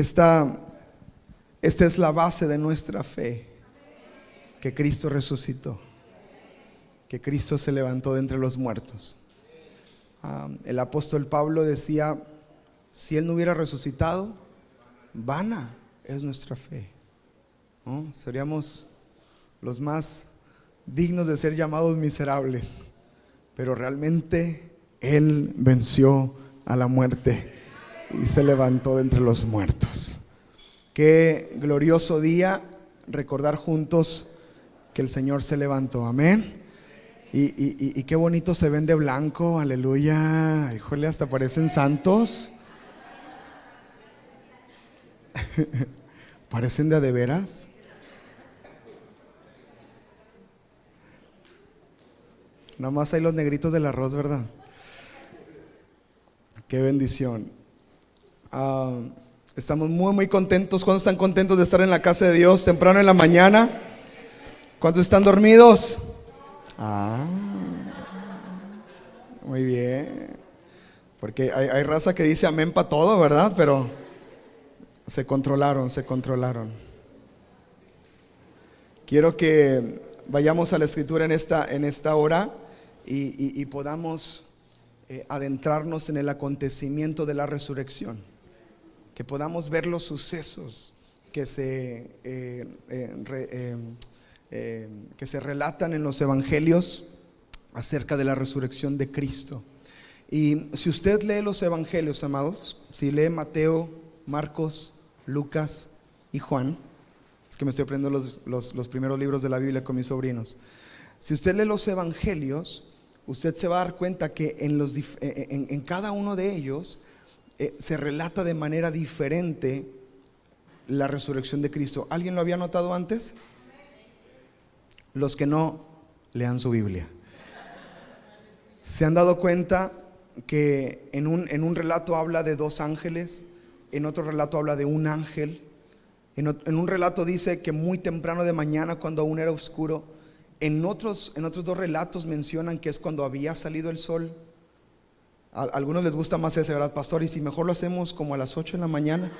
Esta es la base de nuestra fe, que Cristo resucitó, que Cristo se levantó de entre los muertos. El apóstol Pablo decía: si Él no hubiera resucitado, vana es nuestra fe, ¿no? Seríamos los más dignos de ser llamados miserables, pero realmente Él venció a la muerte y se levantó de entre los muertos. Qué glorioso día recordar juntos que el Señor se levantó, amén. Y qué bonito se ven de blanco, aleluya. Híjole, hasta parecen santos. ¿Parecen de veras? Nada más hay los negritos del arroz, ¿verdad? Qué bendición. Estamos muy contentos. ¿Cuántos están contentos de estar en la casa de Dios temprano en la mañana? ¿Cuántos están dormidos? Muy bien. Porque hay raza que dice amén para todo, ¿verdad? Pero se controlaron. Quiero que vayamos a la escritura en esta hora y podamos adentrarnos en el acontecimiento de la resurrección, que podamos ver los sucesos que se relatan en los evangelios acerca de la resurrección de Cristo. Y si usted lee los evangelios, amados, si lee Mateo, Marcos, Lucas y Juan, es que me estoy aprendiendo los primeros libros de la Biblia con mis sobrinos. Si usted lee los evangelios, usted se va a dar cuenta que en cada uno de ellos se relata de manera diferente la resurrección de Cristo. ¿Alguien lo había notado antes? Los que no, lean su Biblia. ¿Se han dado cuenta que en un relato habla de dos ángeles, en otro relato habla de un ángel, en un relato dice que muy temprano de mañana, cuando aún era oscuro, en otros dos relatos mencionan que es cuando había salido el sol? A algunos les gusta más ese, ¿verdad, pastor? Y si mejor lo hacemos como a las 8 de la mañana.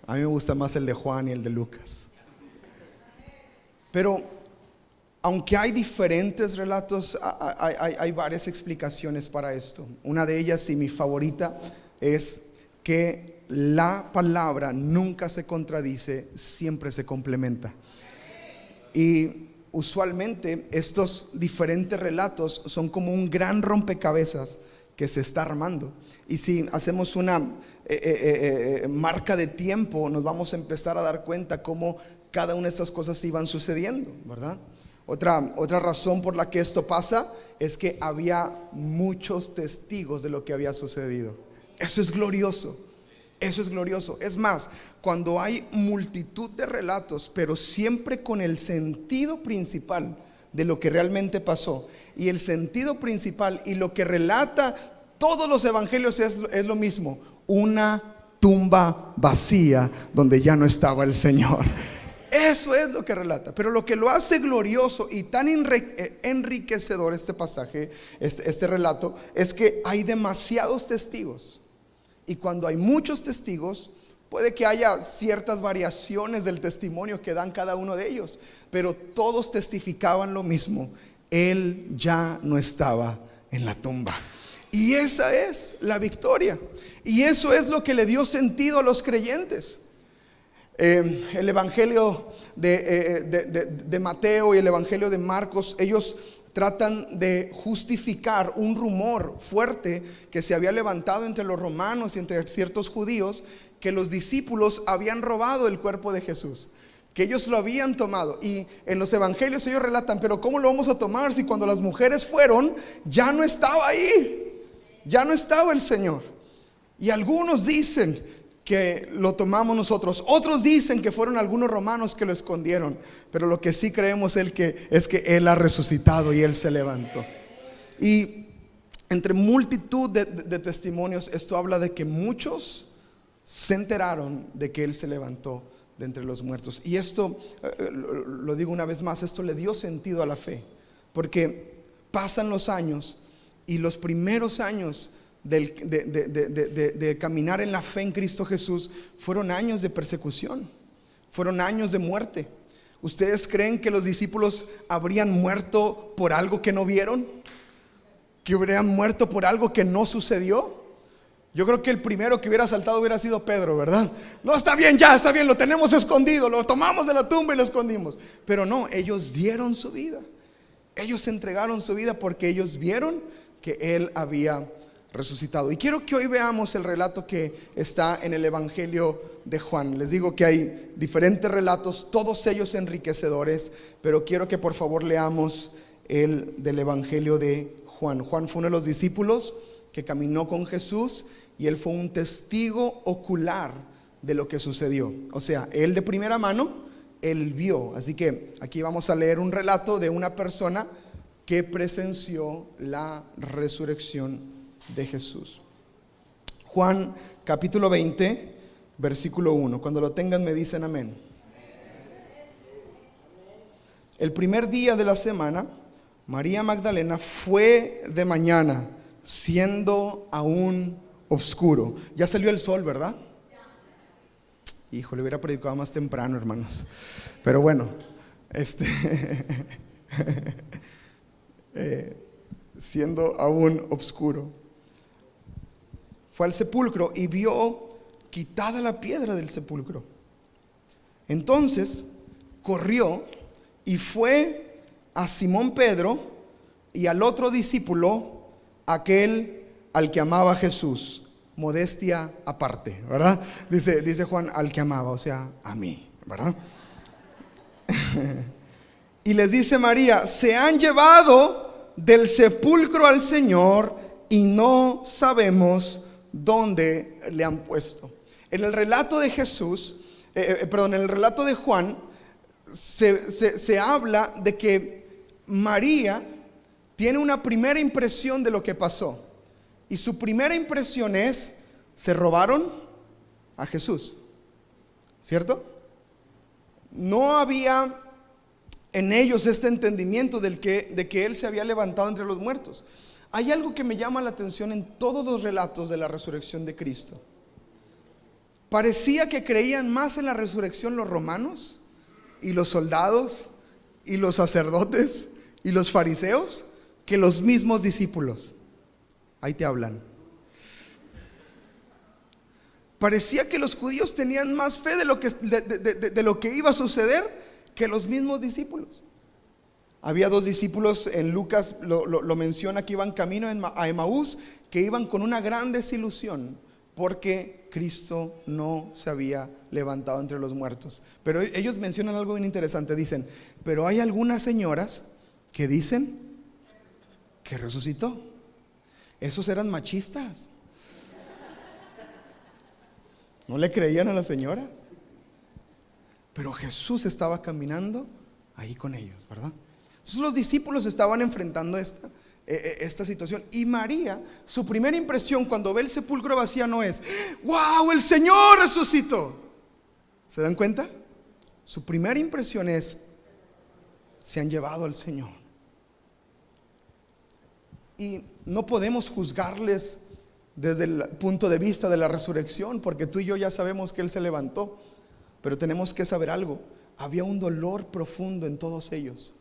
A mí me gusta más el de Juan y el de Lucas. Pero aunque hay diferentes relatos, hay varias explicaciones para esto. Una de ellas, y mi favorita, es que la palabra nunca se contradice, siempre se complementa. Y usualmente estos diferentes relatos son como un gran rompecabezas que se está armando. Y si hacemos una marca de tiempo, nos vamos a empezar a dar cuenta cómo cada una de estas cosas iban sucediendo, ¿verdad? Otra razón por la que esto pasa es que había muchos testigos de lo que había sucedido. Eso es glorioso. Es más, cuando hay multitud de relatos, pero siempre con el sentido principal de lo que realmente pasó, y el sentido principal y lo que relata todos los evangelios es lo mismo: una tumba vacía donde ya no estaba el Señor. Eso es lo que relata. Pero lo que lo hace glorioso y tan enriquecedor este pasaje, este relato, es que hay demasiados testigos. Y cuando hay muchos testigos, puede que haya ciertas variaciones del testimonio que dan cada uno de ellos, pero todos testificaban lo mismo: Él ya no estaba en la tumba. Y esa es la victoria. Y eso es lo que le dio sentido a los creyentes. El evangelio de Mateo y el evangelio de Marcos, ellos tratan de justificar un rumor fuerte que se había levantado entre los romanos y entre ciertos judíos, que los discípulos habían robado el cuerpo de Jesús, que ellos lo habían tomado. Y en los evangelios ellos relatan: pero ¿cómo lo vamos a tomar si cuando las mujeres fueron ya no estaba ahí? Ya no estaba el Señor. Y algunos dicen que lo tomamos nosotros, otros dicen que fueron algunos romanos que lo escondieron, pero lo que sí creemos es que Él ha resucitado y Él se levantó. Y entre multitud de testimonios, esto habla de que muchos se enteraron de que Él se levantó de entre los muertos. Y esto, lo digo una vez más, esto le dio sentido a la fe, porque pasan los años y los primeros años de caminar en la fe en Cristo Jesús, fueron años de persecución, fueron años de muerte. ¿Ustedes creen que los discípulos habrían muerto por algo que no vieron? ¿Que habrían muerto por algo que no sucedió? Yo creo que el primero que hubiera saltado hubiera sido Pedro, ¿verdad? No, está bien, ya, está bien, lo tenemos escondido, lo tomamos de la tumba y lo escondimos. Pero no, ellos dieron su vida. Ellos entregaron su vida porque ellos vieron que Él había resucitado. Y quiero que hoy veamos el relato que está en el Evangelio de Juan. Les digo que hay diferentes relatos, todos ellos enriquecedores, pero quiero que por favor leamos el del Evangelio de Juan. Juan fue uno de los discípulos que caminó con Jesús y él fue un testigo ocular de lo que sucedió. O sea, él de primera mano, él vio. Así que aquí vamos a leer un relato de una persona que presenció la resurrección de Jesús. Juan capítulo 20, versículo 1. Cuando lo tengan me dicen amén. El primer día de la semana, María Magdalena fue de mañana, siendo aún oscuro. Ya salió el sol, ¿verdad? Híjole, hubiera predicado más temprano, hermanos. Pero bueno, siendo aún oscuro, fue al sepulcro y vio quitada la piedra del sepulcro. Entonces corrió y fue a Simón Pedro y al otro discípulo, aquel al que amaba Jesús. Modestia aparte, ¿verdad? Dice Juan, al que amaba, o sea, a mí, ¿verdad? Y les dice María: se han llevado del sepulcro al Señor y no sabemos dónde le han puesto. En el relato de Jesús, en el relato de Juan, se habla de que María tiene una primera impresión de lo que pasó. Y su primera impresión es: se robaron a Jesús, ¿cierto? No había en ellos este entendimiento de que Él se había levantado entre los muertos. Hay algo que me llama la atención en todos los relatos de la resurrección de Cristo. Parecía que creían más en la resurrección los romanos y los soldados y los sacerdotes y los fariseos que los mismos discípulos. Ahí te hablan. Parecía que los judíos tenían más fe de lo que iba a suceder que los mismos discípulos. Había dos discípulos, en Lucas lo menciona, que iban camino a Emaús, que iban con una gran desilusión porque Cristo no se había levantado entre los muertos. Pero ellos mencionan algo bien interesante. Dicen: pero hay algunas señoras que dicen que resucitó. Esos eran machistas. No le creían a las señoras. Pero Jesús estaba caminando ahí con ellos, ¿verdad? Entonces los discípulos estaban enfrentando esta situación. Y María, su primera impresión cuando ve el sepulcro vacío no es: ¡wow! El Señor resucitó. ¿Se dan cuenta? Su primera impresión es: se han llevado al Señor. Y no podemos juzgarles desde el punto de vista de la resurrección, porque tú y yo ya sabemos que Él se levantó. Pero tenemos que saber algo: había un dolor profundo en todos ellos.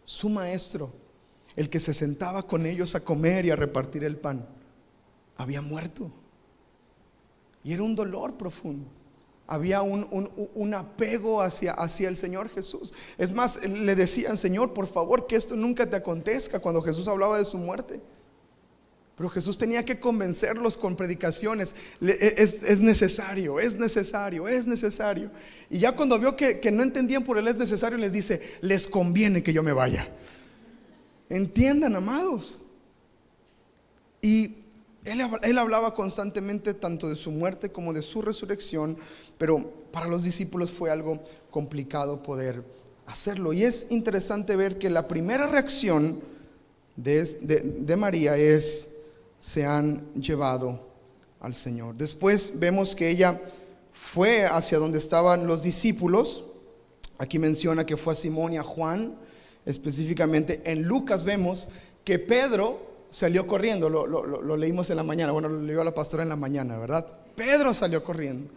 Su maestro, el que se sentaba con ellos a comer y a repartir el pan, había muerto. Y era un dolor profundo. Había un apego hacia el Señor Jesús. Es más, le decían: Señor, por favor, que esto nunca te acontezca, cuando Jesús hablaba de su muerte. Pero Jesús tenía que convencerlos con predicaciones. Es necesario. Y ya cuando vio que no entendían por él es necesario, les dice: les conviene que yo me vaya. Entiendan, amados. Y él hablaba constantemente tanto de su muerte como de su resurrección, pero para los discípulos fue algo complicado poder hacerlo. Y es interesante ver que la primera reacción de María es: se han llevado al Señor. Después vemos que ella fue hacia donde estaban los discípulos. Aquí menciona que fue a Simón y a Juan específicamente. En Lucas vemos que Pedro salió corriendo, lo leímos en la mañana, bueno, lo leyó la pastora en la mañana, ¿verdad? Pedro salió corriendo.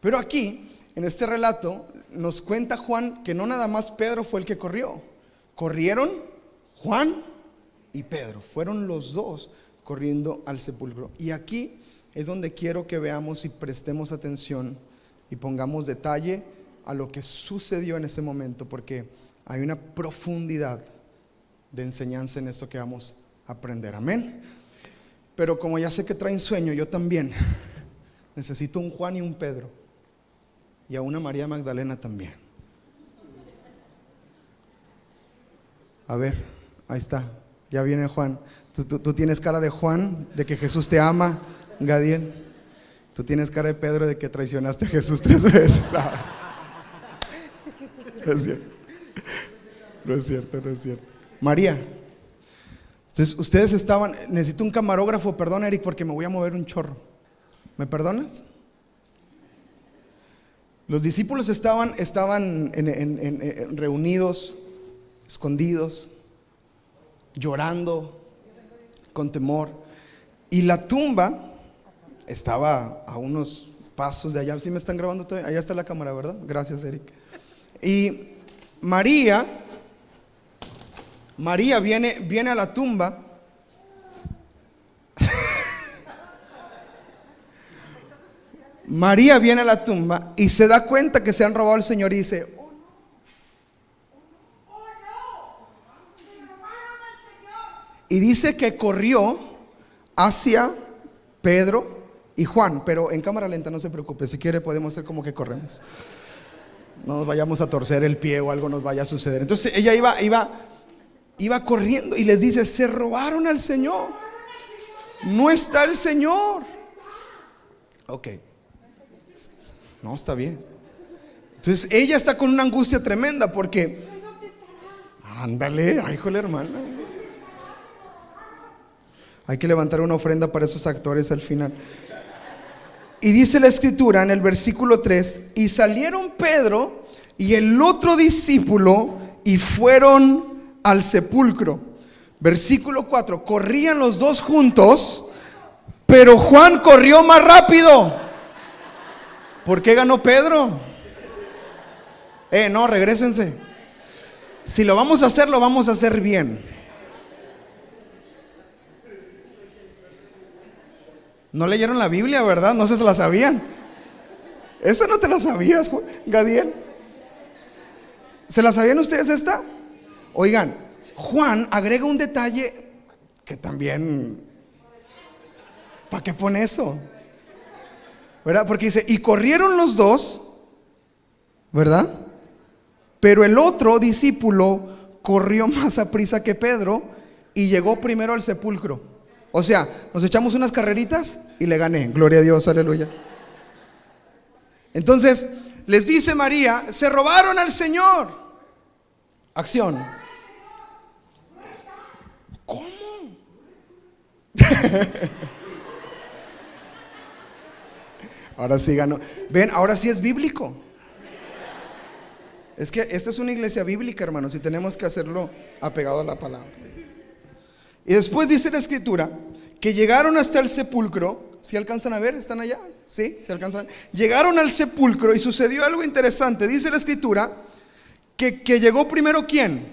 Pero aquí, en este relato, nos cuenta Juan que no nada más Pedro fue el que corrió. Corrieron Juan y Pedro, fueron los dos corriendo al sepulcro. Y aquí es donde quiero que veamos y prestemos atención y pongamos detalle a lo que sucedió en ese momento, porque hay una profundidad de enseñanza en esto que vamos a aprender. Amén. Pero como ya sé que traen sueño, yo también necesito un Juan y un Pedro, y a una María Magdalena también. A ver, ahí está, ya viene Juan. Tú tienes cara de Juan, de que Jesús te ama, Gadiel. Tú tienes cara de Pedro, de que traicionaste a Jesús 3 veces. No es cierto. No es cierto, no es cierto. María, entonces ustedes estaban, necesito un camarógrafo, perdón Eric, porque me voy a mover un chorro. ¿Me perdonas? Los discípulos estaban reunidos, escondidos, llorando, con temor. Y la tumba estaba a unos pasos de allá. ¿Sí me están grabando todavía? Allá está la cámara, ¿verdad? Gracias, Eric. Y María viene a la tumba. María viene a la tumba y se da cuenta que se han robado al Señor y dice: y dice que corrió hacia Pedro y Juan, pero en cámara lenta, no se preocupe, si quiere podemos hacer como que corremos, no nos vayamos a torcer el pie o algo nos vaya a suceder. Entonces ella iba corriendo y les dice: se robaron al Señor, no está el Señor. Ok, no, está bien. Entonces ella está con una angustia tremenda porque, ándale, ay, híjole, hermana, hay que levantar una ofrenda para esos actores al final. Y dice la escritura en el versículo 3: y salieron Pedro y el otro discípulo y fueron al sepulcro. Versículo 4: corrían los dos juntos, pero Juan corrió más rápido. ¿Por qué ganó Pedro? No, regrésense. Si lo vamos a hacer bien. No leyeron la Biblia, ¿verdad? No se la sabían. Esta no te la sabías, Gadiel. ¿Se la sabían ustedes esta? Oigan, Juan agrega un detalle que también, ¿para qué pone eso? ¿Verdad? Porque dice: y corrieron los dos, ¿verdad? Pero el otro discípulo corrió más a prisa que Pedro y llegó primero al sepulcro. O sea, nos echamos unas carreritas y le gané. Gloria a Dios, aleluya. Entonces les dice María: se robaron al Señor. Acción. ¿Cómo? Ahora sí ganó. Ven, ahora sí es bíblico. Es que esta es una iglesia bíblica, hermanos, y tenemos que hacerlo apegado a la palabra. Y después dice la escritura que llegaron hasta el sepulcro. ¿Sí alcanzan a ver? ¿Están allá? ¿Sí? ¿Se alcanzan? Llegaron al sepulcro y sucedió algo interesante. Dice la escritura que llegó primero ¿quién?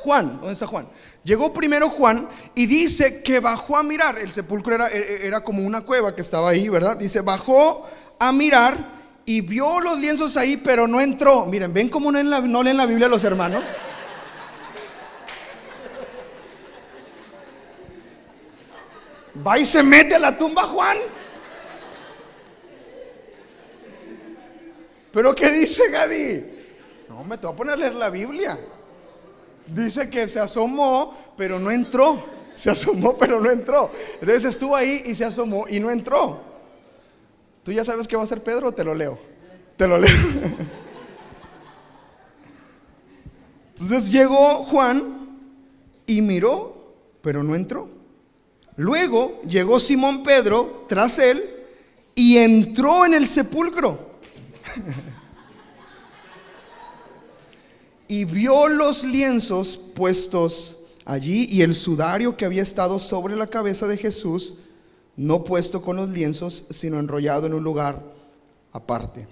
Juan. ¿Dónde está Juan? Llegó primero Juan y dice que bajó a mirar. El sepulcro era como una cueva que estaba ahí, ¿verdad? Dice: bajó a mirar y vio los lienzos ahí, pero no entró. Miren, ¿ven cómo no leen la Biblia los hermanos? Va y se mete a la tumba Juan. ¿Pero qué dice Gadi? No, me te voy a poner a leer la Biblia. Dice que se asomó, pero no entró. Se asomó, pero no entró. Entonces estuvo ahí y se asomó y no entró. ¿Tú ya sabes qué va a hacer Pedro o te lo leo? Te lo leo. Entonces llegó Juan y miró, pero no entró. Luego llegó Simón Pedro tras él y entró en el sepulcro y vio los lienzos puestos allí, y el sudario que había estado sobre la cabeza de Jesús, no puesto con los lienzos, sino enrollado en un lugar aparte.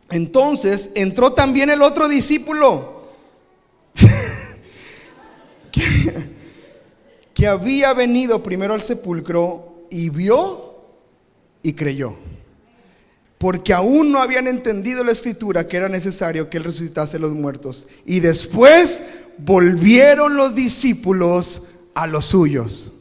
Entonces entró también el otro discípulo que había venido primero al sepulcro, y vio y creyó, porque aún no habían entendido la escritura que era necesario que él resucitase a los muertos. Y después volvieron los discípulos a los suyos.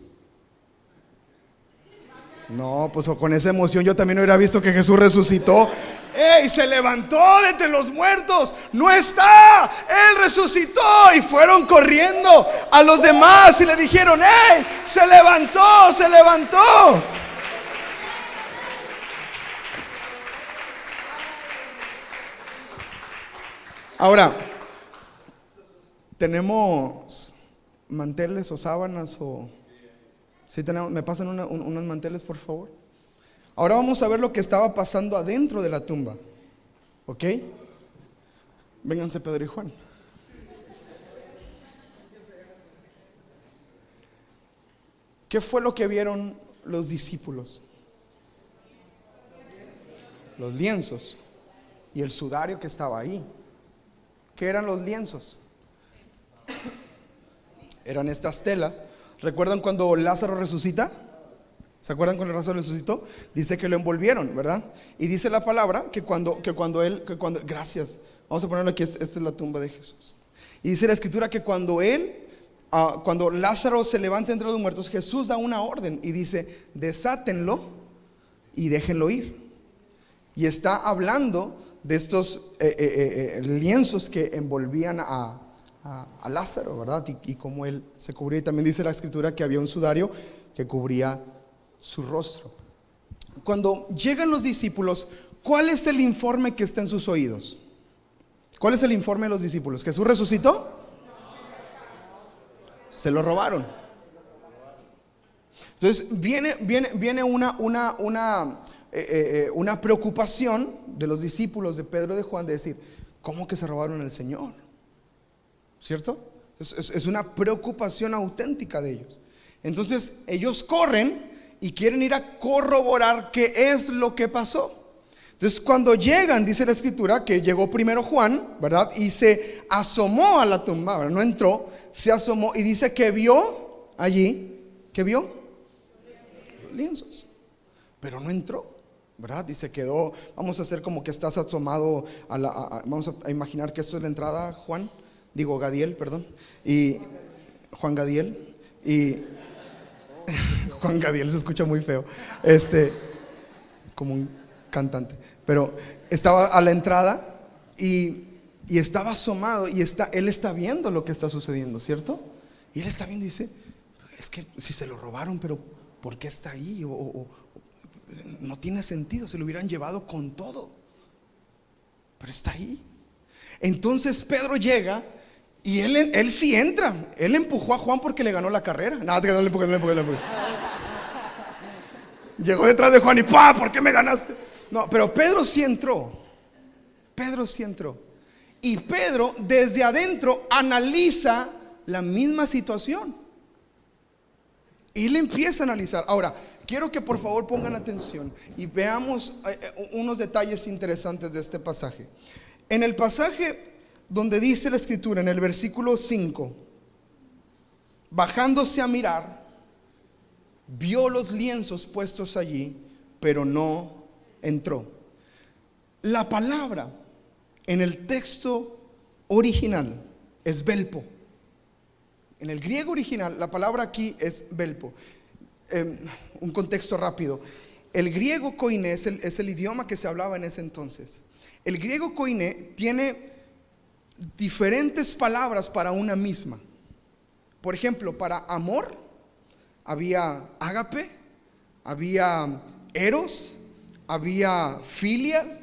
No, pues con esa emoción yo también hubiera visto que Jesús resucitó. ¡Ey! Se levantó de entre los muertos. No está, Él resucitó. Y fueron corriendo a los demás y le dijeron: ¡Ey! Se levantó, se levantó. Ahora, ¿tenemos manteles o sábanas o...? ¿Sí tenemos? ¿Me pasan unos manteles, por favor? Ahora vamos a ver lo que estaba pasando adentro de la tumba. ¿Ok? Vénganse Pedro y Juan. ¿Qué fue lo que vieron los discípulos? Los lienzos y el sudario que estaba ahí. ¿Qué eran los lienzos? Eran estas telas. ¿Recuerdan cuando Lázaro resucita? ¿Se acuerdan cuando Lázaro resucitó? Dice que lo envolvieron, ¿verdad? Y dice la palabra que cuando gracias, vamos a ponerlo aquí, esta es la tumba de Jesús. Y dice la escritura que cuando Lázaro se levanta entre los muertos, Jesús da una orden y dice: desátenlo y déjenlo ir. Y está hablando de estos lienzos que envolvían a Lázaro, ¿verdad? Y cómo él se cubría. Y también dice la escritura que había un sudario que cubría su rostro. Cuando llegan los discípulos, ¿cuál es el informe que está en sus oídos? ¿Cuál es el informe de los discípulos? ¿Jesús resucitó? Se lo robaron. Entonces viene una preocupación de los discípulos de Pedro y de Juan de decir: ¿cómo que se robaron al Señor? ¿Cierto? Es una preocupación auténtica de ellos. Entonces ellos corren y quieren ir a corroborar qué es lo que pasó. Entonces cuando llegan, dice la escritura que llegó primero Juan, ¿verdad? Y se asomó a la tumba, ¿verdad? No entró, se asomó y dice que vio allí, ¿qué vio? Lienzos. Pero no entró, ¿verdad? Y se quedó. Vamos a hacer como que estás asomado vamos a imaginar que esto es la entrada, Gadiel, perdón. Y Juan Gadiel. Y Juan Gadiel se escucha muy feo. Como un cantante. Pero estaba a la entrada y estaba asomado y él está viendo lo que está sucediendo, ¿cierto? Y él está viendo y dice: es que si se lo robaron, pero ¿por qué está ahí? No tiene sentido, se lo hubieran llevado con todo. Pero está ahí. Entonces Pedro llega y él sí entra. Él empujó a Juan porque le ganó la carrera. No le empujé. Llegó detrás de Juan y ¡pah! ¿Por qué me ganaste? No, pero Pedro sí entró. Y Pedro desde adentro analiza la misma situación. Y él empieza a analizar. Ahora, quiero que por favor pongan atención y veamos unos detalles interesantes de este pasaje. En el pasaje donde dice la escritura, en el versículo 5, bajándose a mirar, vio los lienzos puestos allí, pero no entró. La palabra en el texto original es belpo. En el griego original, la palabra aquí es belpo. Un contexto rápido. El griego koiné es el idioma que se hablaba en ese entonces. El griego koiné tiene diferentes palabras para una misma. Por ejemplo, para amor había ágape, había eros, había filia.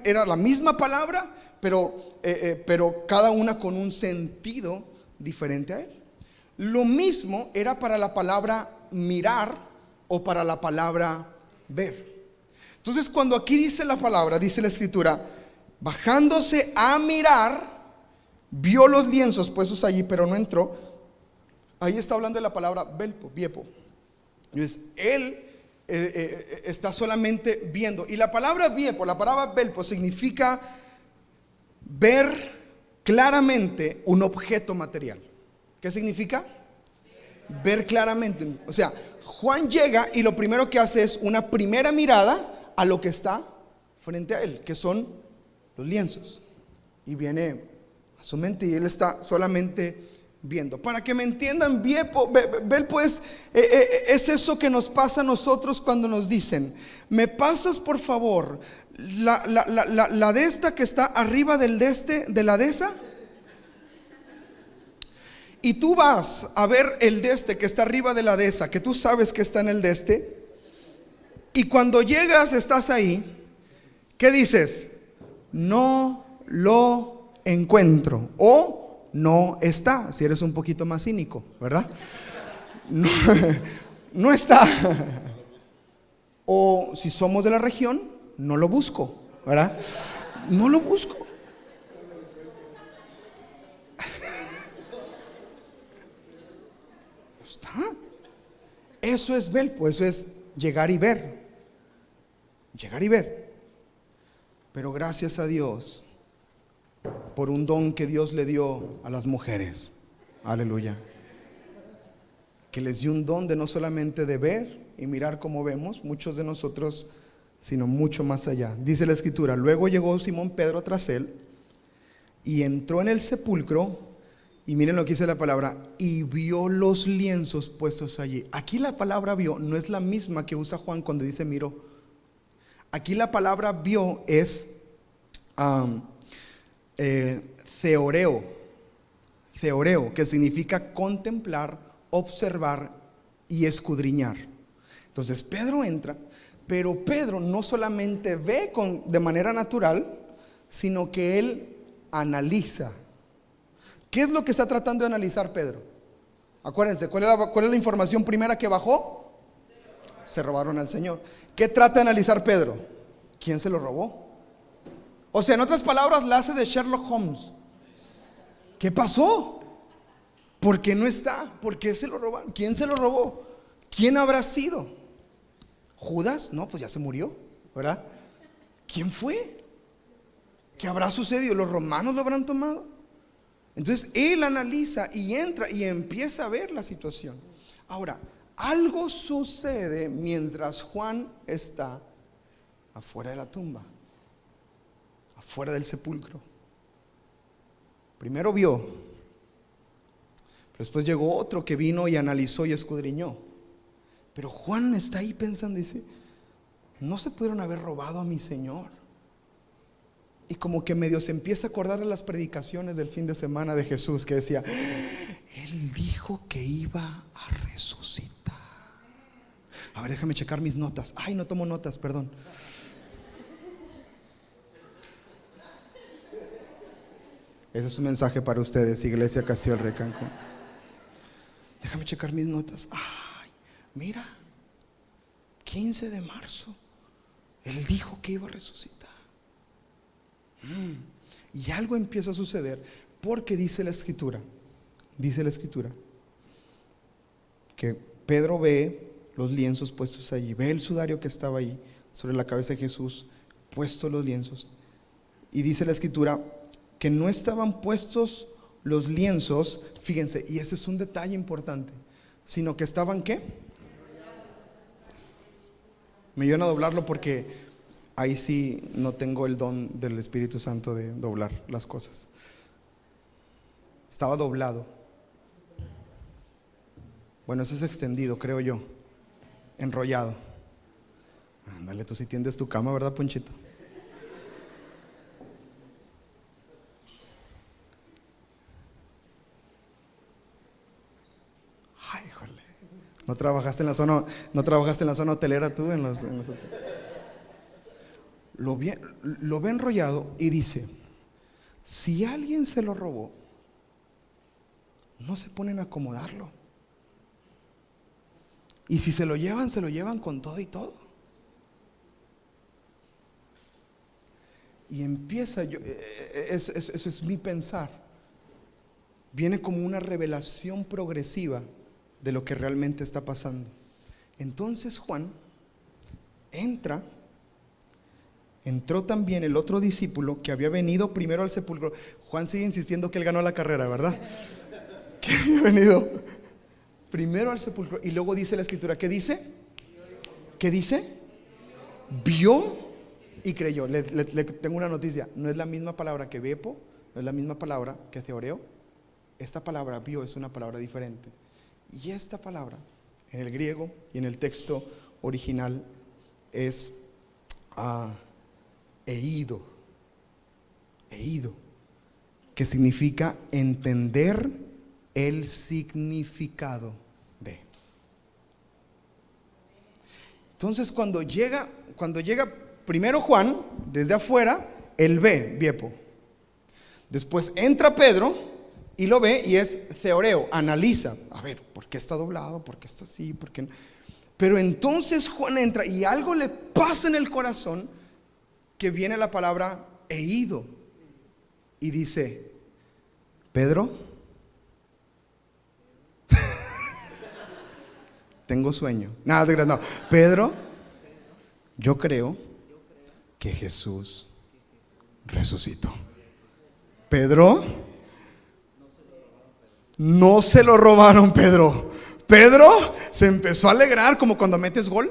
Era la misma palabra, pero cada una con un sentido diferente a él. Lo mismo era para la palabra mirar o para la palabra ver. Entonces cuando aquí dice la palabra, dice la escritura, bajándose a mirar, vio los lienzos puestos allí, pero no entró. Ahí está hablando de la palabra belpo, viepo. Entonces, él está solamente viendo. Y la palabra viepo, la palabra belpo, significa ver claramente un objeto material. ¿Qué significa? Ver claramente. O sea, Juan llega y lo primero que hace es una primera mirada a lo que está frente a él, que son los lienzos. Y viene a su mente y él está solamente viendo. Para que me entiendan, belpo es eso que nos pasa a nosotros cuando nos dicen: ¿me pasas por favor la de esta que está arriba del de este, de la de esa? Y tú vas a ver el de este que está arriba de la de esa, que tú sabes que está en el de este. Y cuando llegas, estás ahí, ¿qué dices? No lo encuentro. O no está, si eres un poquito más cínico, ¿verdad? No, no está. O si somos de la región, no lo busco, ¿verdad? No lo busco. ¿Está? Eso es belpo, eso es llegar y ver. Llegar y ver. Pero gracias a Dios por un don que Dios le dio a las mujeres. Aleluya. Que les dio un don de no solamente de ver y mirar como vemos muchos de nosotros, sino mucho más allá. Dice la escritura: luego llegó Simón Pedro tras él y entró en el sepulcro. Y miren lo que dice la palabra: y vio los lienzos puestos allí. Aquí la palabra vio no es la misma que usa Juan cuando dice miró. Aquí la palabra vio es theoreo, que significa contemplar, observar y escudriñar. Entonces Pedro entra, pero Pedro no solamente ve de manera natural, sino que él analiza. ¿Qué es lo que está tratando de analizar Pedro? Acuérdense, ¿cuál es la información primera que bajó? Se robaron al Señor. ¿Qué trata de analizar Pedro? ¿Quién se lo robó? O sea, en otras palabras, la hace de Sherlock Holmes. ¿Qué pasó? ¿Por qué no está? ¿Por qué se lo robaron? ¿Quién se lo robó? ¿Quién habrá sido? ¿Judas? No, pues ya se murió, ¿verdad? ¿Quién fue? ¿Qué habrá sucedido? ¿Los romanos lo habrán tomado? Entonces él analiza y entra y empieza a ver la situación. Ahora, algo sucede mientras Juan está afuera de la tumba, afuera del sepulcro. Primero vio, pero después llegó otro que vino y analizó y escudriñó. Pero Juan está ahí pensando, dice: no se pudieron haber robado a mi Señor. Y como que medio se empieza a acordar de las predicaciones del fin de semana de Jesús, que decía: Él dijo que iba a resucitar. A ver, déjame checar mis notas. Ay, no tomo notas, perdón. Ese es un mensaje para ustedes, Iglesia Castillo del Rey Cancún. Déjame checar mis notas. Ay, mira, 15 de marzo. Él dijo que iba a resucitar. Y algo empieza a suceder, porque dice la escritura que Pedro ve los lienzos puestos allí, ve el sudario que estaba ahí sobre la cabeza de Jesús, puestos los lienzos. Y dice la escritura que no estaban puestos los lienzos, fíjense, y ese es un detalle importante, sino que estaban ¿qué? Me ayudan a doblarlo porque ahí sí no tengo el don del Espíritu Santo de doblar las cosas. Estaba doblado. Bueno, eso es extendido, creo yo. Enrollado. Ándale, tú sí tiendes tu cama, ¿verdad, Ponchito? Ay, híjole. No trabajaste en la zona hotelera tú en los hoteles. Lo ve enrollado y dice: si alguien se lo robó, no se ponen a acomodarlo. Y si se lo llevan con todo y todo. Y empieza, eso es mi pensar. viene como una revelación progresiva de lo que realmente está pasando. Entonces Juan entró también el otro discípulo que había venido primero al sepulcro. Juan sigue insistiendo que él ganó la carrera, ¿verdad? Que había venido primero al sepulcro. Y luego dice la escritura, ¿qué dice? ¿Qué dice? Vio y creyó. Le tengo una noticia, no es la misma palabra que bepo, no es la misma palabra que theoreo. Esta palabra vio es una palabra diferente. Y esta palabra en el griego y en el texto original es eido, que significa entender el significado de. Entonces cuando llega primero Juan, desde afuera, él ve, viepo. Después entra Pedro y lo ve y es theoreo, analiza. A ver, ¿por qué está doblado? ¿Por qué está así? ¿Por qué no? Pero entonces Juan entra y algo le pasa en el corazón, que viene la palabra eido y dice: Pedro, tengo sueño. Nada, no. Pedro, yo creo que Jesús resucitó. Pedro, no se lo robaron, Pedro. Pedro se empezó a alegrar como cuando metes gol.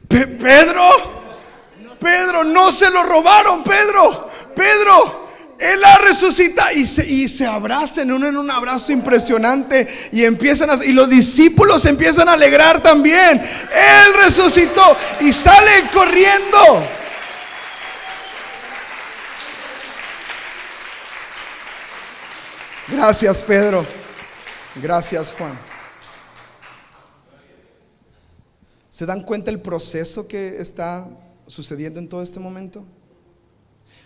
Pedro, no se lo robaron, Pedro, Él la resucita y se abrazan en un abrazo impresionante y y los discípulos se empiezan a alegrar también. Él resucitó y salen corriendo. Gracias, Pedro. Gracias, Juan. ¿Se dan cuenta el proceso que está sucediendo en todo este momento?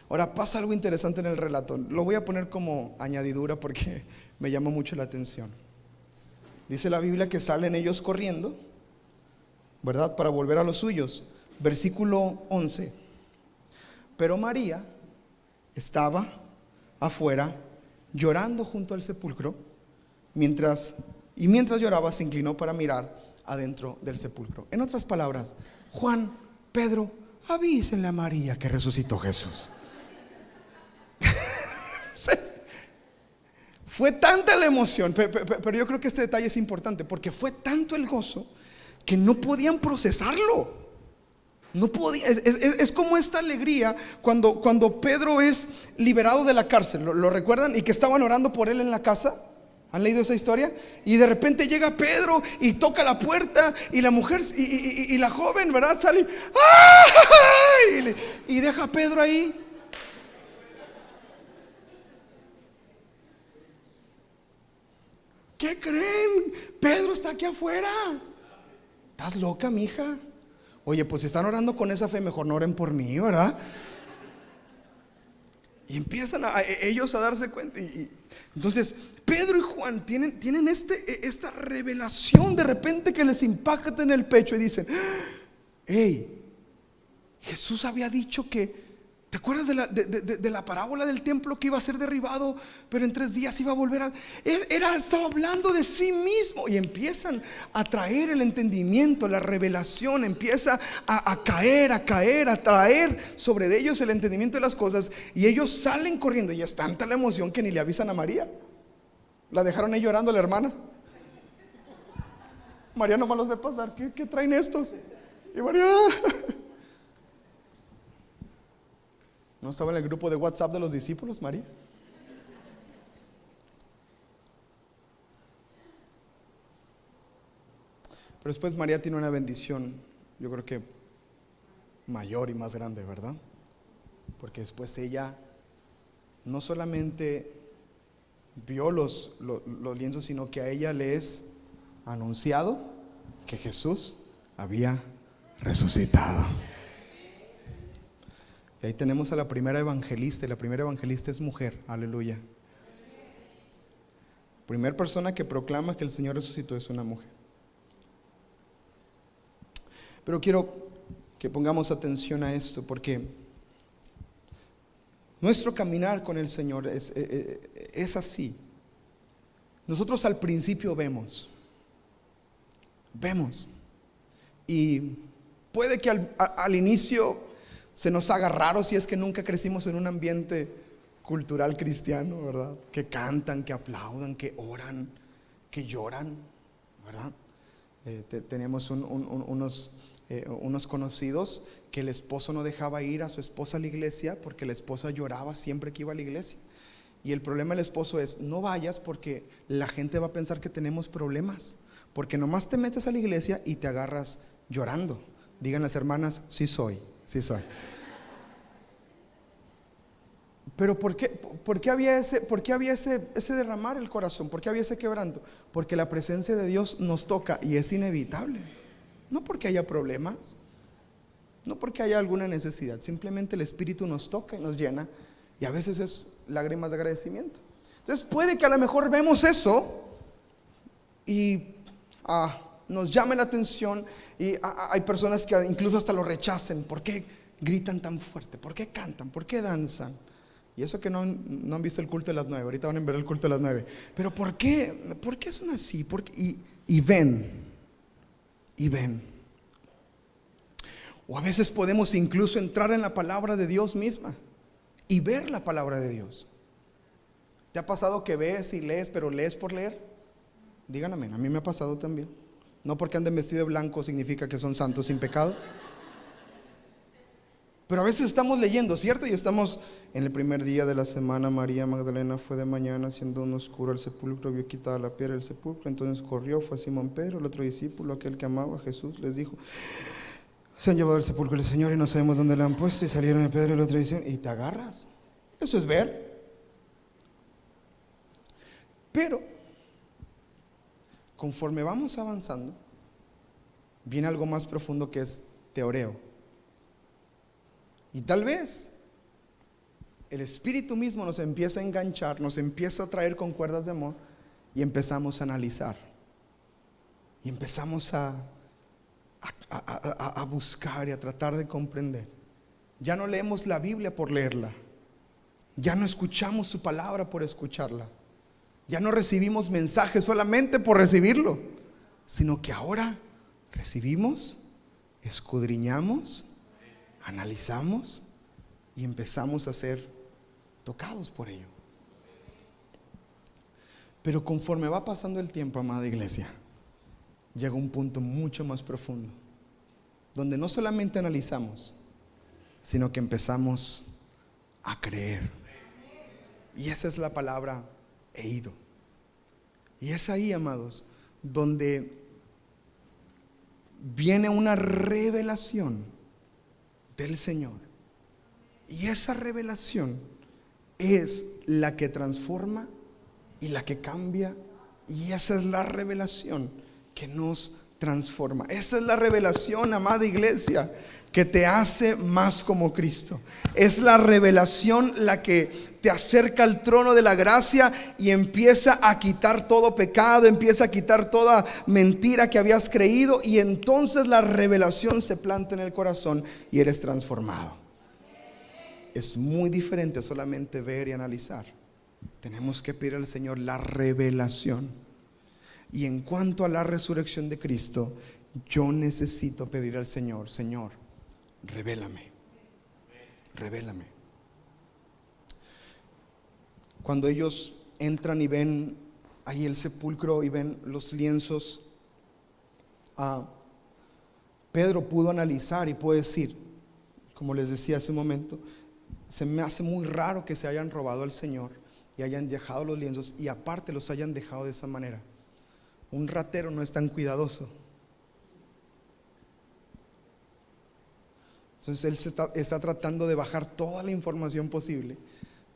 Ahora pasa algo interesante en el relato. Lo voy a poner como añadidura porque me llama mucho la atención. Dice la Biblia que salen ellos corriendo, ¿verdad? Para volver a los suyos. Versículo 11. Pero María estaba afuera llorando junto al sepulcro. Mientras lloraba, se inclinó para mirar adentro del sepulcro. En otras palabras, Juan, Pedro, avísenle a María que resucitó Jesús. Fue tanta la emoción, pero yo creo que este detalle es importante, porque fue tanto el gozo que no podían procesarlo. No podía, es como esta alegría cuando Pedro es liberado de la cárcel. ¿Lo recuerdan? Y que estaban orando por él en la casa. ¿Han leído esa historia? Y de repente llega Pedro y toca la puerta y la mujer y la joven, ¿verdad? Sale ¡ay! Y deja a Pedro ahí. ¿Qué creen? Pedro está aquí afuera. ¿Estás loca, mija? Oye, pues si están orando con esa fe, mejor no oren por mí, ¿verdad? Y empiezan ellos a darse cuenta. Entonces Pedro y Juan tienen esta revelación de repente que les impacta en el pecho y dicen: hey, Jesús había dicho que, ¿te acuerdas de la parábola del templo que iba a ser derribado, pero en 3 días iba a volver estaba hablando de sí mismo? Y empiezan a traer el entendimiento, la revelación empieza a caer, a traer sobre ellos el entendimiento de las cosas. Y ellos salen corriendo y es tanta la emoción que ni le avisan a María. La dejaron ahí llorando la hermana. María nomás los ve pasar. ¿Qué traen estos? Y María... ¿No estaba en el grupo de WhatsApp de los discípulos, María? Pero después María tiene una bendición, yo creo que mayor y más grande, ¿verdad? Porque después ella no solamente vio los lienzos, sino que a ella le es anunciado que Jesús había resucitado. Y ahí tenemos a la primera evangelista, y la primera evangelista es mujer, aleluya. La primera persona que proclama que el Señor resucitó es una mujer. Pero quiero que pongamos atención a esto, porque nuestro caminar con el Señor es así. nosotros al principio vemos, y puede que al inicio se nos haga raro si es que nunca crecimos en un ambiente cultural cristiano, ¿verdad? Que cantan, que aplaudan, que oran, que lloran, ¿verdad? Tenemos unos conocidos que el esposo no dejaba ir a su esposa a la iglesia porque la esposa lloraba siempre que iba a la iglesia. Y el problema del esposo es: no vayas porque la gente va a pensar que tenemos problemas, porque nomás te metes a la iglesia y te agarras llorando. Digan las hermanas: sí soy. Pero ¿por qué había ese derramar el corazón? ¿Por qué había ese quebranto? Porque la presencia de Dios nos toca y es inevitable. No porque haya problemas, no porque haya alguna necesidad, simplemente el Espíritu nos toca y nos llena, y a veces es lágrimas de agradecimiento. Entonces puede que a lo mejor vemos eso y nos llame la atención, y hay personas que incluso hasta lo rechacen. ¿Por qué gritan tan fuerte? ¿Por qué cantan? ¿Por qué danzan? Y eso que no han visto el culto de las 9, ahorita van a ver el culto de las 9. Pero ¿por qué son así? Y ven. O a veces podemos incluso entrar en la palabra de Dios misma y ver la palabra de Dios. ¿Te ha pasado que ves y lees, pero lees por leer? Digan amén. A mí me ha pasado también. No porque anden vestido de blanco significa que son santos sin pecado. Pero a veces estamos leyendo, ¿cierto? Y estamos en el primer día de la semana. María Magdalena fue de mañana, siendo aún oscuro, al sepulcro, vio quitada la piedra del sepulcro. Entonces corrió, fue a Simón Pedro, el otro discípulo, aquel que amaba a Jesús. Les dijo: se han llevado al sepulcro del Señor y no sabemos dónde le han puesto. Y salieron el Pedro y el otro dicen: y te agarras. Eso es ver. Pero conforme vamos avanzando, viene algo más profundo, que es teoreo. Y tal vez el Espíritu mismo nos empieza a enganchar, nos empieza a traer con cuerdas de amor, y empezamos a analizar. Y empezamos a buscar y a tratar de comprender. Ya no leemos la Biblia por leerla. Ya no escuchamos su palabra por escucharla. Ya no recibimos mensajes solamente por recibirlo, sino que ahora recibimos, escudriñamos, analizamos y empezamos a ser tocados por ello. Pero conforme va pasando el tiempo, amada iglesia, llega un punto mucho más profundo, donde no solamente analizamos, sino que empezamos a creer. Y esa es la palabra eido. Y es ahí, amados, donde viene una revelación del Señor. Y esa revelación es la que transforma y la que cambia. Y esa es la revelación que nos transforma. Esa es la revelación, amada iglesia, que te hace más como Cristo. Es la revelación la que te acerca al trono de la gracia y empieza a quitar todo pecado, empieza a quitar toda mentira que habías creído, y entonces la revelación se planta en el corazón y eres transformado. Es muy diferente solamente ver y analizar. Tenemos que pedir al Señor la revelación. Y en cuanto a la resurrección de Cristo, yo necesito pedir al Señor: Señor, revélame. Cuando ellos entran y ven ahí el sepulcro y ven los lienzos, Pedro pudo analizar y pudo decir, como les decía hace un momento: se me hace muy raro que se hayan robado al Señor y hayan dejado los lienzos, y aparte los hayan dejado de esa manera. Un ratero no es tan cuidadoso. Entonces él está tratando de bajar toda la información posible.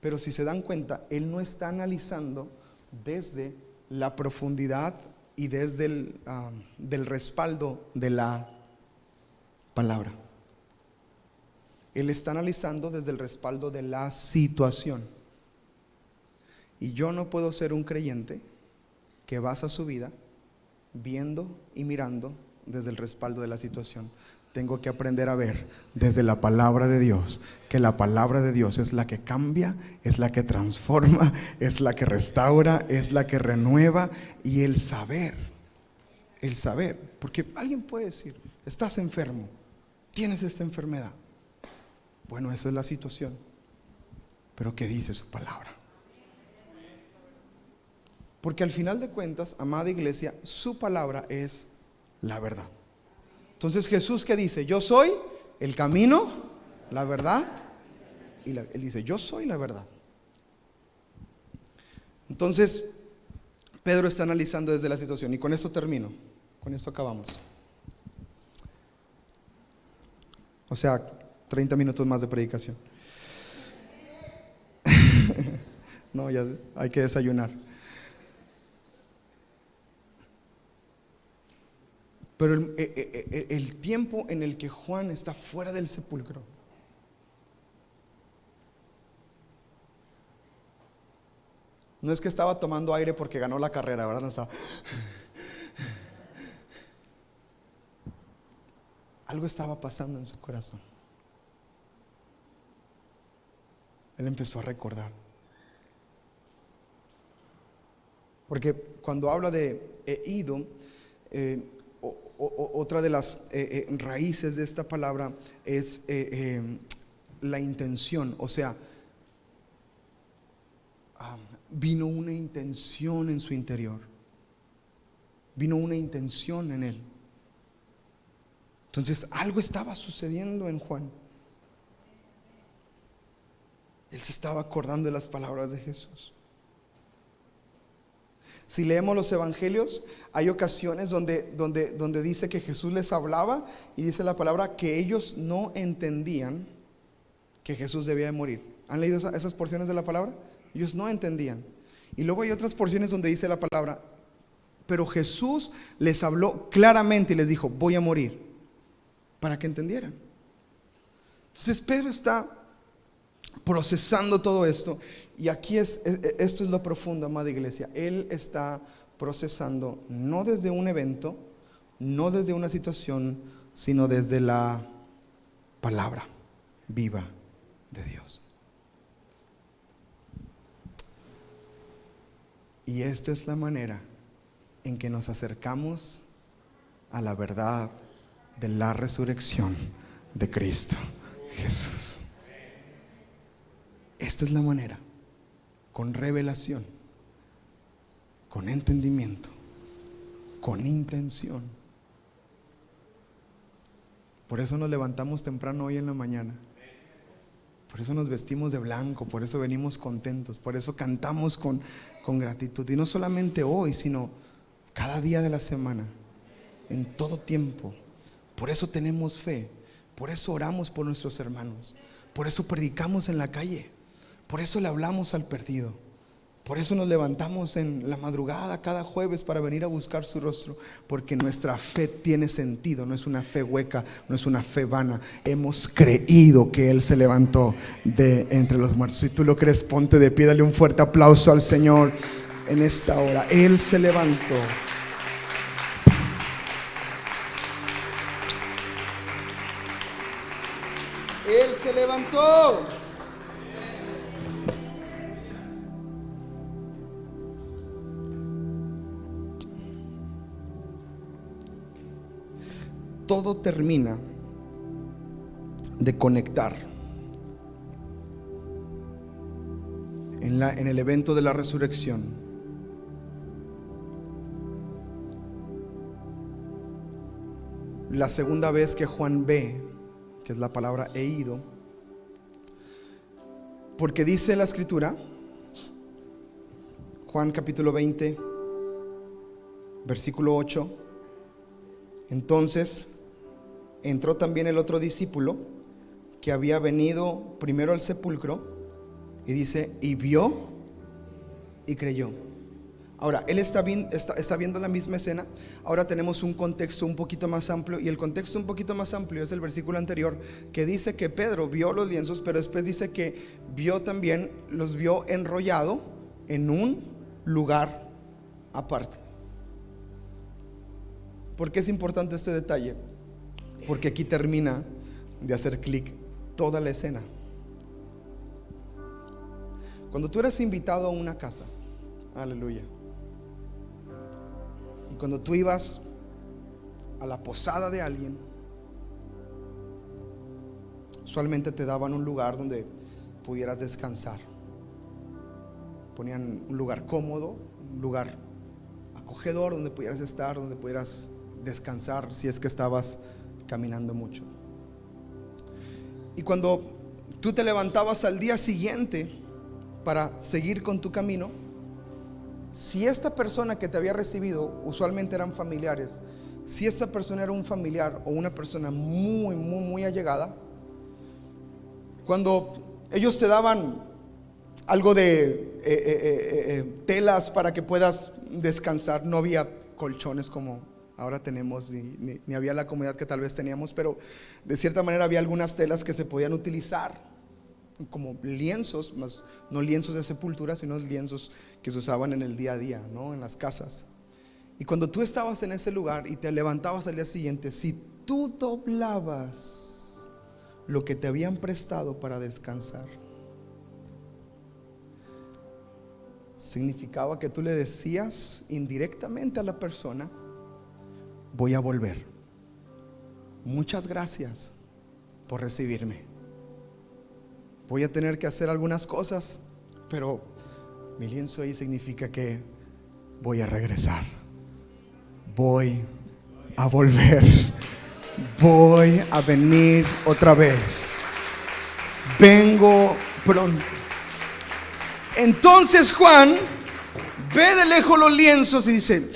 Pero si se dan cuenta, él no está analizando desde la profundidad y desde del respaldo de la palabra. Él está analizando desde el respaldo de la situación. Y yo no puedo ser un creyente que basa su vida viendo y mirando desde el respaldo de la situación. tengo que aprender a ver desde la palabra de Dios, que la palabra de Dios es la que cambia, es la que transforma, es la que restaura, es la que renueva. Y el saber, porque alguien puede decir, estás enfermo, tienes esta enfermedad. Bueno, esa es la situación, pero ¿qué dice su palabra? Porque al final de cuentas, amada iglesia, su palabra es la verdad. Entonces Jesús, ¿qué dice? Yo soy el camino, la verdad y él dice, yo soy la verdad. Entonces Pedro está analizando desde la situación, y con esto termino, con esto acabamos. O sea, 30 minutos más de predicación. No, ya hay que desayunar. Pero el tiempo en el que Juan está fuera del sepulcro, no es que estaba tomando aire porque ganó la carrera, ¿verdad? No estaba. Algo estaba pasando en su corazón. Él empezó a recordar. Porque cuando habla de ido, otra de las raíces de esta palabra es la intención. O sea, vino una intención en su interior, vino una intención en él. Entonces algo estaba sucediendo en Juan. Él se estaba acordando de las palabras de Jesús. Si leemos los evangelios, hay ocasiones donde dice que Jesús les hablaba, y dice la palabra que ellos no entendían que Jesús debía de morir. ¿Han leído esas porciones de la palabra? Ellos no entendían. Y luego hay otras porciones donde dice la palabra, pero Jesús les habló claramente y les dijo, voy a morir, para que entendieran. Entonces Pedro está procesando todo esto. Y aquí esto es lo profundo, amada iglesia. Él está procesando no desde un evento, no desde una situación, sino desde la palabra viva de Dios. Y esta es la manera en que nos acercamos a la verdad de la resurrección de Cristo Jesús. Esta es la manera, con revelación, con entendimiento, con intención. Por eso nos levantamos temprano hoy en la mañana. Por eso nos vestimos de blanco, por eso venimos contentos, por eso cantamos con gratitud. Y no solamente hoy, sino cada día de la semana, en todo tiempo. Por eso tenemos fe, por eso oramos por nuestros hermanos, por eso predicamos en la calle, por eso le hablamos al perdido, por eso nos levantamos en la madrugada cada jueves para venir a buscar su rostro, porque nuestra fe tiene sentido, no es una fe hueca, no es una fe vana. Hemos creído que Él se levantó de entre los muertos. Si tú lo crees, ponte de pie, dale un fuerte aplauso al Señor en esta hora. Él se levantó. Él se levantó. Todo termina de conectar en el evento de la resurrección. La segunda vez que Juan ve, que es la palabra he ido, porque dice la escritura, Juan capítulo 20, versículo 8, entonces entró también el otro discípulo que había venido primero al sepulcro, y dice, y vio y creyó. Ahora, él está viendo la misma escena. Ahora tenemos un contexto un poquito más amplio, y el contexto un poquito más amplio es el versículo anterior, que dice que Pedro vio los lienzos, pero después dice que los vio enrollado en un lugar aparte. ¿Por qué es importante este detalle? porque aquí termina de hacer clic toda la escena. Cuando tú eres invitado a una casa, aleluya, y cuando tú ibas a la posada de alguien, usualmente te daban un lugar donde pudieras descansar. Ponían un lugar cómodo, un lugar acogedor donde pudieras estar, donde pudieras descansar si es que estabas caminando mucho. Y cuando tú te levantabas al día siguiente para seguir con tu camino, si esta persona que te había recibido, usualmente eran familiares, si esta persona era un familiar o una persona muy allegada, cuando ellos te daban algo de telas para que puedas descansar, no había colchones como ahora tenemos, ni había la comodidad que tal vez teníamos, pero de cierta manera había algunas telas que se podían utilizar como lienzos, más no lienzos de sepultura, sino lienzos que se usaban en el día a día, ¿no? En las casas. Y cuando tú estabas en ese lugar y te levantabas al día siguiente, si tú doblabas lo que te habían prestado para descansar, significaba que tú le decías indirectamente a la persona: voy a volver. Muchas gracias por recibirme. Voy a tener que hacer algunas cosas, pero mi lienzo ahí significa que voy a regresar. Voy a volver. Voy a venir otra vez. Vengo pronto. Entonces Juan ve de lejos los lienzos y dice: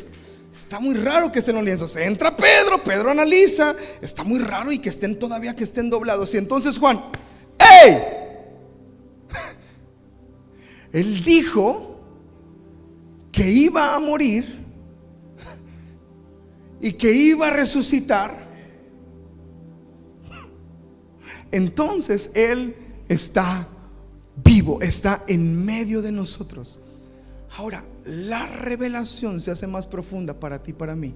está muy raro que estén los lienzos. Entra Pedro analiza, está muy raro y que estén todavía, que estén doblados. Y entonces Juan: ¡ey! Él dijo que iba a morir y que iba a resucitar. Entonces Él está vivo, está en medio de nosotros. Ahora, la revelación se hace más profunda para ti y para mí,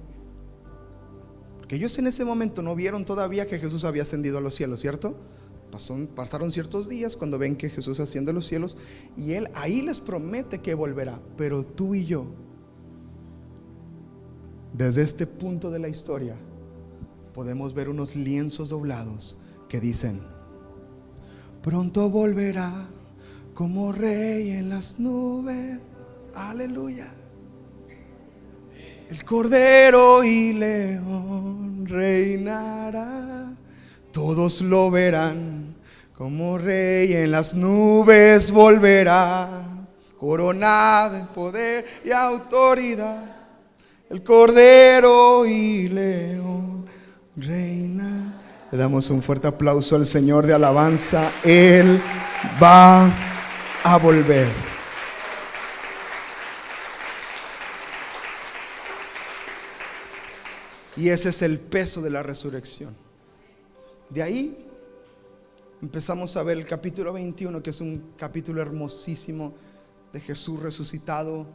porque ellos en ese momento no vieron todavía que Jesús había ascendido a los cielos, ¿cierto? Pasaron ciertos días cuando ven que Jesús asciende a los cielos, y Él ahí les promete que volverá. Pero tú y yo, desde este punto de la historia, podemos ver unos lienzos doblados que dicen: pronto volverá como rey en las nubes. Aleluya. El cordero y león reinará. Todos lo verán como rey en las nubes volverá, coronado en poder y autoridad. El cordero y león reina. Le damos un fuerte aplauso al Señor de alabanza. Él va a volver. Y ese es el peso de la resurrección. De ahí empezamos a ver el capítulo 21, que es un capítulo hermosísimo de Jesús resucitado,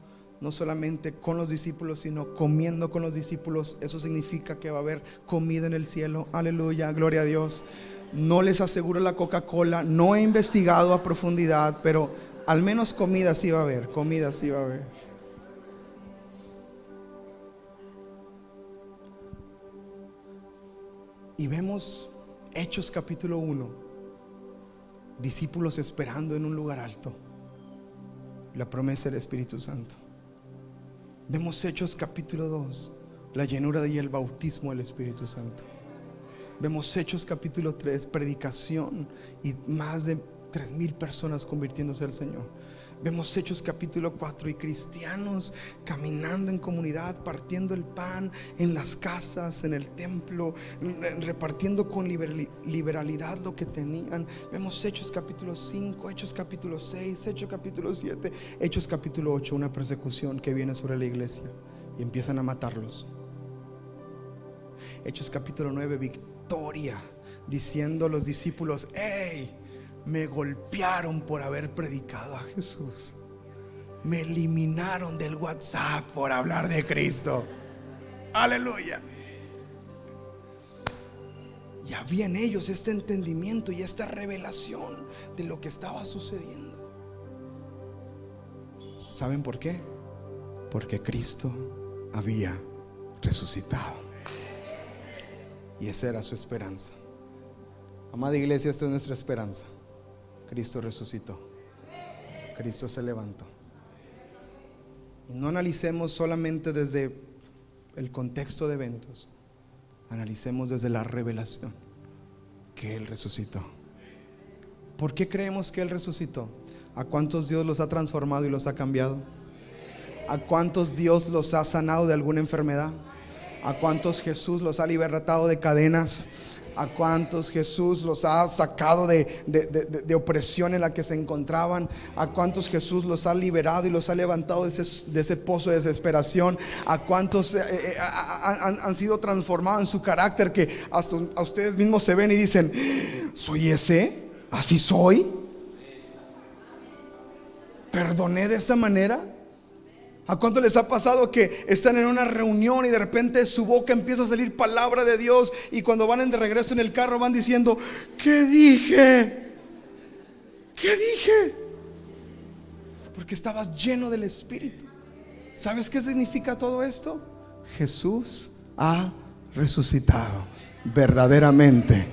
no solamente con los discípulos, sino comiendo con los discípulos. Eso significa que va a haber comida en el cielo. Aleluya, gloria a Dios. No les aseguro la Coca-Cola, no he investigado a profundidad, pero al menos comida sí va a haber, comida sí va a haber. Y vemos Hechos capítulo 1, discípulos esperando en un lugar alto la promesa del Espíritu Santo. Vemos Hechos capítulo 2, la llenura y el bautismo del Espíritu Santo. Vemos Hechos capítulo 3, predicación y más de 3,000 personas convirtiéndose al Señor. Vemos Hechos capítulo 4 y cristianos caminando en comunidad, partiendo el pan en las casas, en el templo, repartiendo con liberalidad lo que tenían. Vemos Hechos capítulo 5, Hechos capítulo 6, Hechos capítulo 7, Hechos capítulo 8, una persecución que viene sobre la iglesia y empiezan a matarlos. Hechos capítulo 9, victoria, diciendo a los discípulos: ¡hey! Me golpearon por haber predicado a Jesús. Me eliminaron del WhatsApp por hablar de Cristo. Aleluya. Y había en ellos este entendimiento y esta revelación de lo que estaba sucediendo. ¿Saben por qué? Porque Cristo había resucitado. Y esa era su esperanza. Amada iglesia, esta es nuestra esperanza. Cristo resucitó. Cristo se levantó. Y no analicemos solamente desde el contexto de eventos. Analicemos desde la revelación que Él resucitó. ¿Por qué creemos que Él resucitó? ¿A cuántos Dios los ha transformado y los ha cambiado? ¿A cuántos Dios los ha sanado de alguna enfermedad? ¿A cuántos Jesús los ha libertado de cadenas? ¿A cuántos Jesús los ha sacado de opresión en la que se encontraban? ¿A cuántos Jesús los ha liberado y los ha levantado de ese pozo de desesperación? ¿A cuántos han sido transformados en su carácter, que hasta a ustedes mismos se ven y dicen: ¿soy ese? ¿Así soy? ¿Perdoné de esa manera? ¿A cuánto les ha pasado que están en una reunión y de repente de su boca empieza a salir palabra de Dios, y cuando van de regreso en el carro van diciendo: ¿qué dije? ¿Qué dije? Porque estabas lleno del Espíritu. ¿Sabes qué significa todo esto? Jesús ha resucitado. Verdaderamente